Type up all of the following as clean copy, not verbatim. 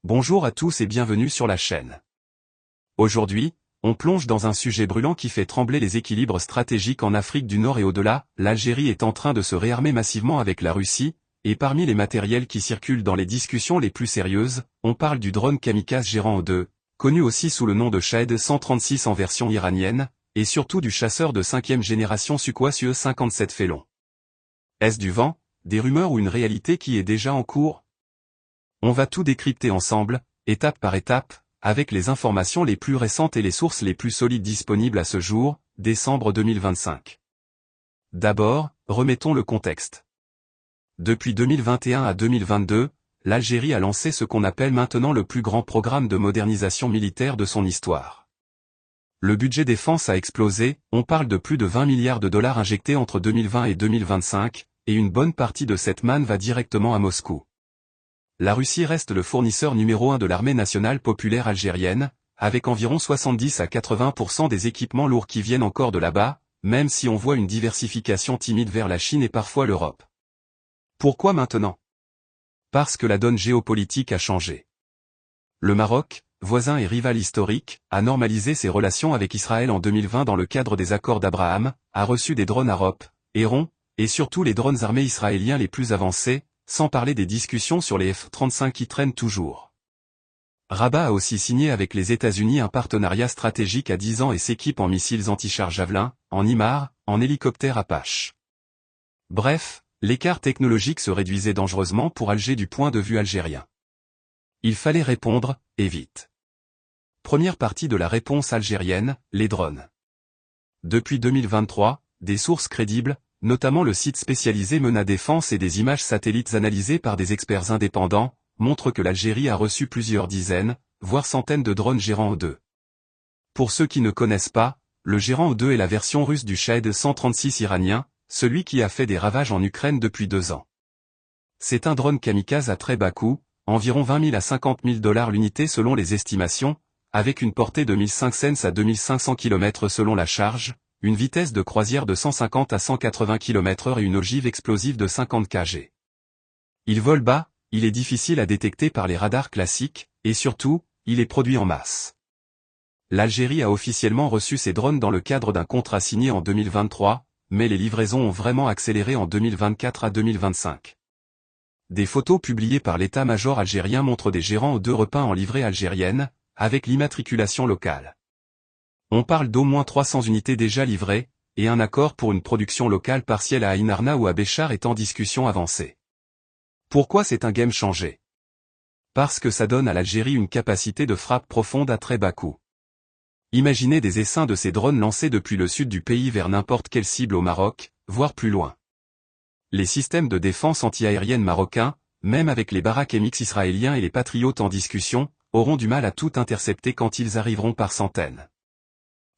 Bonjour à tous et bienvenue sur la chaîne. Aujourd'hui, on plonge dans un sujet brûlant qui fait trembler les équilibres stratégiques en Afrique du Nord et au-delà. L'Algérie est en train de se réarmer massivement avec la Russie, et parmi les matériels qui circulent dans les discussions les plus sérieuses, on parle du drone kamikaze Geran-O2, connu aussi sous le nom de Shahed 136 en version iranienne, et surtout du chasseur de 5e génération Sukhoi Su-57 Félon. Est-ce du vent, des rumeurs ou une réalité qui est déjà en cours? On va tout décrypter ensemble, étape par étape, avec les informations les plus récentes et les sources les plus solides disponibles à ce jour, décembre 2025. D'abord, remettons le contexte. Depuis 2021 à 2022, l'Algérie a lancé ce qu'on appelle maintenant le plus grand programme de modernisation militaire de son histoire. Le budget défense a explosé, on parle de plus de 20 milliards de dollars injectés entre 2020 et 2025, et une bonne partie de cette manne va directement à Moscou. La Russie reste le fournisseur numéro 1 de l'armée nationale populaire algérienne, avec environ 70 à 80% des équipements lourds qui viennent encore de là-bas, même si on voit une diversification timide vers la Chine et parfois l'Europe. Pourquoi maintenant? Parce que la donne géopolitique a changé. Le Maroc, voisin et rival historique, a normalisé ses relations avec Israël en 2020 dans le cadre des accords d'Abraham, a reçu des drones Arop, Héron, et surtout les drones armés israéliens les plus avancés, sans parler des discussions sur les F-35 qui traînent toujours. Rabat a aussi signé avec les États-Unis un partenariat stratégique à 10 ans et s'équipe en missiles anti-chars Javelin, en HIMARS, en hélicoptères Apache. Bref, l'écart technologique se réduisait dangereusement pour Alger du point de vue algérien. Il fallait répondre, et vite. Première partie de la réponse algérienne, les drones. Depuis 2023, des sources crédibles, notamment le site spécialisé Mena Défense et des images satellites analysées par des experts indépendants, montrent que l'Algérie a reçu plusieurs dizaines, voire centaines de drones Geran-O2. Pour ceux qui ne connaissent pas, le Geran-O2 est la version russe du Shahed 136 iranien, celui qui a fait des ravages en Ukraine depuis 2 ans. C'est un drone kamikaze à très bas coût, environ 20 000 à 50 000 dollars l'unité selon les estimations, avec une portée de 1500 à 2500 km selon la charge, une vitesse de croisière de 150 à 180 km/h et une ogive explosive de 50 kg. Il vole bas, il est difficile à détecter par les radars classiques, et surtout, il est produit en masse. L'Algérie a officiellement reçu ces drones dans le cadre d'un contrat signé en 2023, mais les livraisons ont vraiment accéléré en 2024 à 2025. Des photos publiées par l'état-major algérien montrent des Geran-O2 repeints en livrée algérienne, avec l'immatriculation locale. On parle d'au moins 300 unités déjà livrées, et un accord pour une production locale partielle à Ain Arna ou à Béchar est en discussion avancée. Pourquoi c'est un game changé? Parce que ça donne à l'Algérie une capacité de frappe profonde à très bas coût. Imaginez des essaims de ces drones lancés depuis le sud du pays vers n'importe quelle cible au Maroc, voire plus loin. Les systèmes de défense anti-aérienne marocains, même avec les Barak MX israéliens et les Patriotes en discussion, auront du mal à tout intercepter quand ils arriveront par centaines.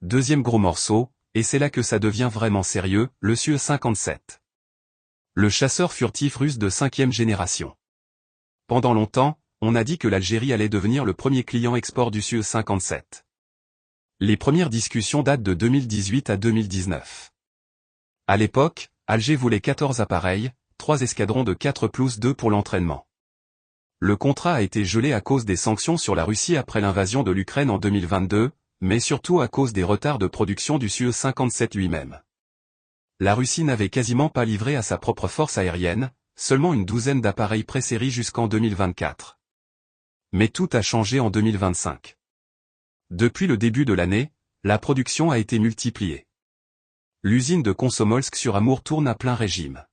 Deuxième gros morceau, et c'est là que ça devient vraiment sérieux, le Su-57. Le chasseur furtif russe de 5e génération. Pendant longtemps, on a dit que l'Algérie allait devenir le premier client export du Su-57. Les premières discussions datent de 2018 à 2019. À l'époque, Alger voulait 14 appareils, 3 escadrons de 4+2 pour l'entraînement. Le contrat a été gelé à cause des sanctions sur la Russie après l'invasion de l'Ukraine en 2022, mais surtout à cause des retards de production du Su-57 lui-même. La Russie n'avait quasiment pas livré à sa propre force aérienne, seulement une douzaine d'appareils pré-série jusqu'en 2024. Mais tout a changé en 2025. Depuis le début de l'année, la production a été multipliée. L'usine de Komsomolsk-sur-Amour tourne à plein régime.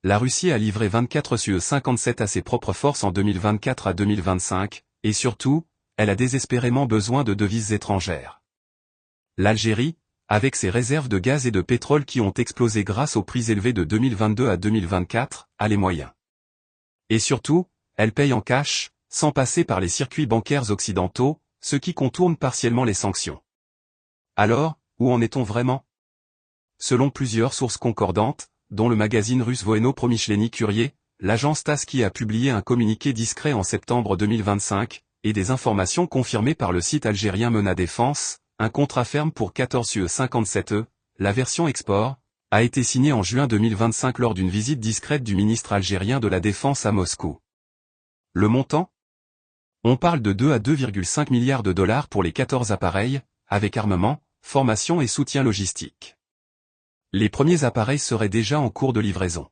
La Russie a livré 24 Su-57 à ses propres forces en 2024 à 2025, et surtout, elle a désespérément besoin de devises étrangères. L'Algérie, avec ses réserves de gaz et de pétrole qui ont explosé grâce aux prix élevés de 2022 à 2024, a les moyens. Et surtout, elle paye en cash, sans passer par les circuits bancaires occidentaux, ce qui contourne partiellement les sanctions. Alors, où en est-on vraiment? Selon plusieurs sources concordantes, dont le magazine russe Voeno-Promyshleni Courier, l'agence TASS qui a publié un communiqué discret en septembre 2025, et des informations confirmées par le site algérien Mena Défense, un contrat ferme pour 14 Su-57E, la version export, a été signé en juin 2025 lors d'une visite discrète du ministre algérien de la Défense à Moscou. Le montant? On parle de 2 à 2,5 milliards de dollars pour les 14 appareils, avec armement, formation et soutien logistique. Les premiers appareils seraient déjà en cours de livraison.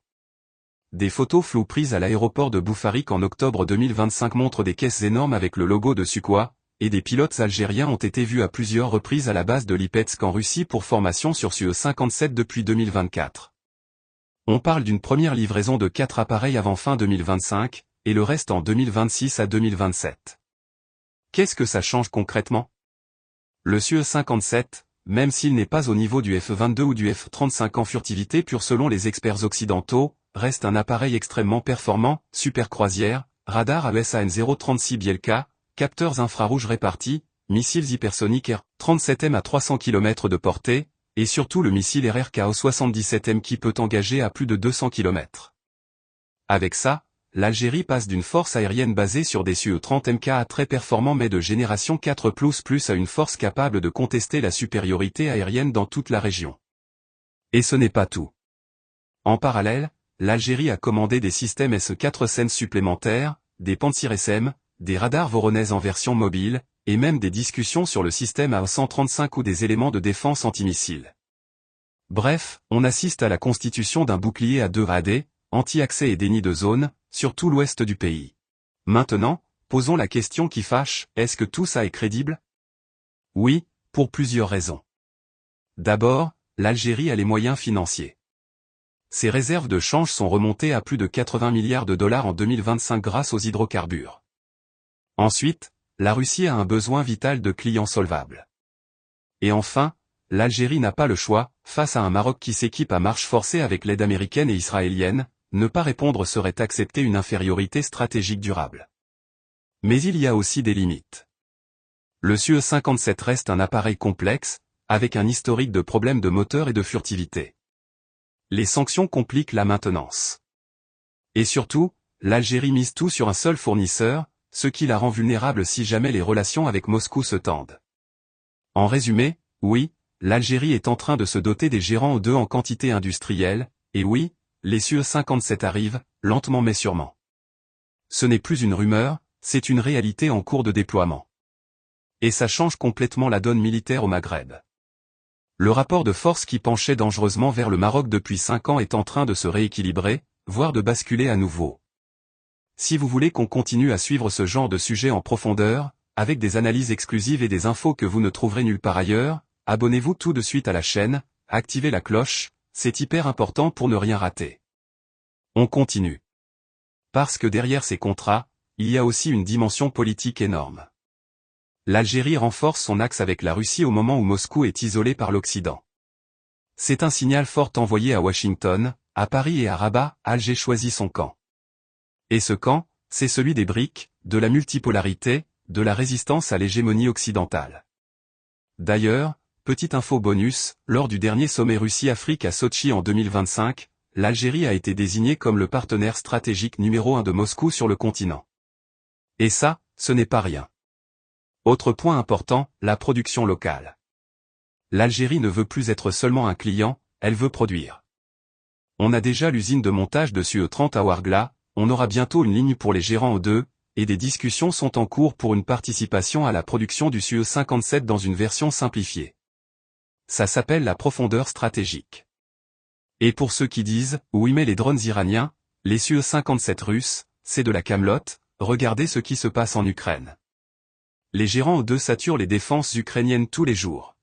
Des photos floues prises à l'aéroport de Boufarik en octobre 2025 montrent des caisses énormes avec le logo de Sukhoi, et des pilotes algériens ont été vus à plusieurs reprises à la base de Lipetsk en Russie pour formation sur Su-57 depuis 2024. On parle d'une première livraison de 4 appareils avant fin 2025, et le reste en 2026 à 2027. Qu'est-ce que ça change concrètement? Le Su-57, même s'il n'est pas au niveau du F-22 ou du F-35 en furtivité pure selon les experts occidentaux, reste un appareil extrêmement performant, super croisière, radar AESA N036 Bielka, capteurs infrarouges répartis, missiles hypersoniques R-37M à 300 km de portée, et surtout le missile RRKO-77M qui peut engager à plus de 200 km. Avec ça, l'Algérie passe d'une force aérienne basée sur des Su-30 MKA très performants mais de génération 4++ à une force capable de contester la supériorité aérienne dans toute la région. Et ce n'est pas tout. En parallèle, l'Algérie a commandé des systèmes S-400 supplémentaires, des Pantsir SM, des radars Voronezh en version mobile, et même des discussions sur le système A-135 ou des éléments de défense antimissiles. Bref, on assiste à la constitution d'un bouclier à 2 AD, anti-accès et déni de zone, sur tout l'ouest du pays. Maintenant, posons la question qui fâche, est-ce que tout ça est crédible? Oui, pour plusieurs raisons. D'abord, l'Algérie a les moyens financiers. Ses réserves de change sont remontées à plus de 80 milliards de dollars en 2025 grâce aux hydrocarbures. Ensuite, la Russie a un besoin vital de clients solvables. Et enfin, l'Algérie n'a pas le choix, face à un Maroc qui s'équipe à marche forcée avec l'aide américaine et israélienne, ne pas répondre serait accepter une infériorité stratégique durable. Mais il y a aussi des limites. Le Su-57 reste un appareil complexe, avec un historique de problèmes de moteur et de furtivité. Les sanctions compliquent la maintenance. Et surtout, l'Algérie mise tout sur un seul fournisseur, ce qui la rend vulnérable si jamais les relations avec Moscou se tendent. En résumé, oui, l'Algérie est en train de se doter des gérants O2 en quantité industrielle, et oui, les Su-57 arrivent, lentement mais sûrement. Ce n'est plus une rumeur, c'est une réalité en cours de déploiement. Et ça change complètement la donne militaire au Maghreb. Le rapport de force qui penchait dangereusement vers le Maroc depuis 5 ans est en train de se rééquilibrer, voire de basculer à nouveau. Si vous voulez qu'on continue à suivre ce genre de sujet en profondeur, avec des analyses exclusives et des infos que vous ne trouverez nulle part ailleurs, abonnez-vous tout de suite à la chaîne, activez la cloche, c'est hyper important pour ne rien rater. On continue. Parce que derrière ces contrats, il y a aussi une dimension politique énorme. L'Algérie renforce son axe avec la Russie au moment où Moscou est isolé par l'Occident. C'est un signal fort envoyé à Washington, à Paris et à Rabat, Alger choisit son camp. Et ce camp, c'est celui des BRICS, de la multipolarité, de la résistance à l'hégémonie occidentale. D'ailleurs, petite info bonus, lors du dernier sommet Russie-Afrique à Sotchi en 2025, l'Algérie a été désignée comme le partenaire stratégique numéro 1 de Moscou sur le continent. Et ça, ce n'est pas rien. Autre point important, la production locale. L'Algérie ne veut plus être seulement un client, elle veut produire. On a déjà l'usine de montage de Su-30 à Ouargla, on aura bientôt une ligne pour les gérants O2, et des discussions sont en cours pour une participation à la production du Su-57 dans une version simplifiée. Ça s'appelle la profondeur stratégique. Et pour ceux qui disent, oui mais les drones iraniens, les Su-57 russes, c'est de la camelote, regardez ce qui se passe en Ukraine. Les gérants O2 saturent les défenses ukrainiennes tous les jours.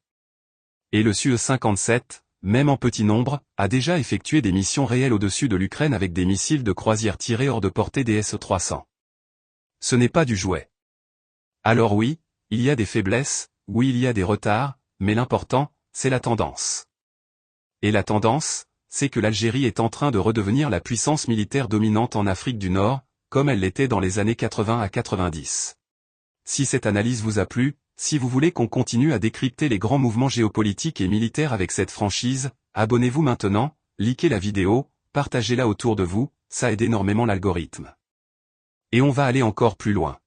Et le Su-57, même en petit nombre, a déjà effectué des missions réelles au-dessus de l'Ukraine avec des missiles de croisière tirés hors de portée des S-300. Ce n'est pas du jouet. Alors oui, il y a des faiblesses, oui il y a des retards, mais l'important, c'est la tendance. Et la tendance, c'est que l'Algérie est en train de redevenir la puissance militaire dominante en Afrique du Nord, comme elle l'était dans les années 80 à 90. Si cette analyse vous a plu, si vous voulez qu'on continue à décrypter les grands mouvements géopolitiques et militaires avec cette franchise, abonnez-vous maintenant, likez la vidéo, partagez-la autour de vous, ça aide énormément l'algorithme. Et on va aller encore plus loin.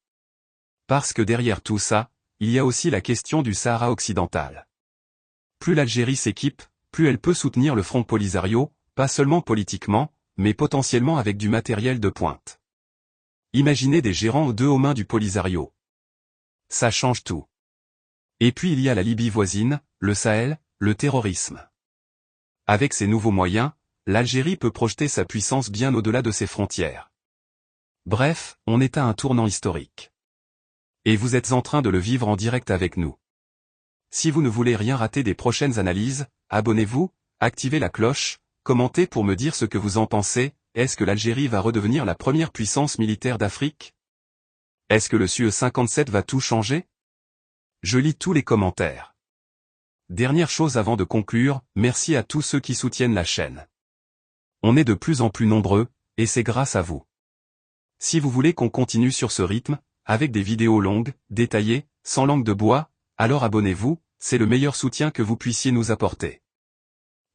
Parce que derrière tout ça, il y a aussi la question du Sahara occidental. Plus l'Algérie s'équipe, plus elle peut soutenir le Front Polisario, pas seulement politiquement, mais potentiellement avec du matériel de pointe. Imaginez des gérants aux mains du Polisario. Ça change tout. Et puis il y a la Libye voisine, le Sahel, le terrorisme. Avec ces nouveaux moyens, l'Algérie peut projeter sa puissance bien au-delà de ses frontières. Bref, on est à un tournant historique. Et vous êtes en train de le vivre en direct avec nous. Si vous ne voulez rien rater des prochaines analyses, abonnez-vous, activez la cloche, commentez pour me dire ce que vous en pensez. Est-ce que l'Algérie va redevenir la première puissance militaire d'Afrique? Est-ce que le SUE-57 va tout changer? Je lis tous les commentaires. Dernière chose avant de conclure, merci à tous ceux qui soutiennent la chaîne. On est de plus en plus nombreux, et c'est grâce à vous. Si vous voulez qu'on continue sur ce rythme, avec des vidéos longues, détaillées, sans langue de bois, alors abonnez-vous, c'est le meilleur soutien que vous puissiez nous apporter.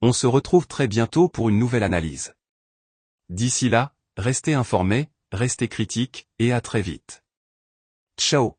On se retrouve très bientôt pour une nouvelle analyse. D'ici là, restez informés, restez critiques, et à très vite. Ciao.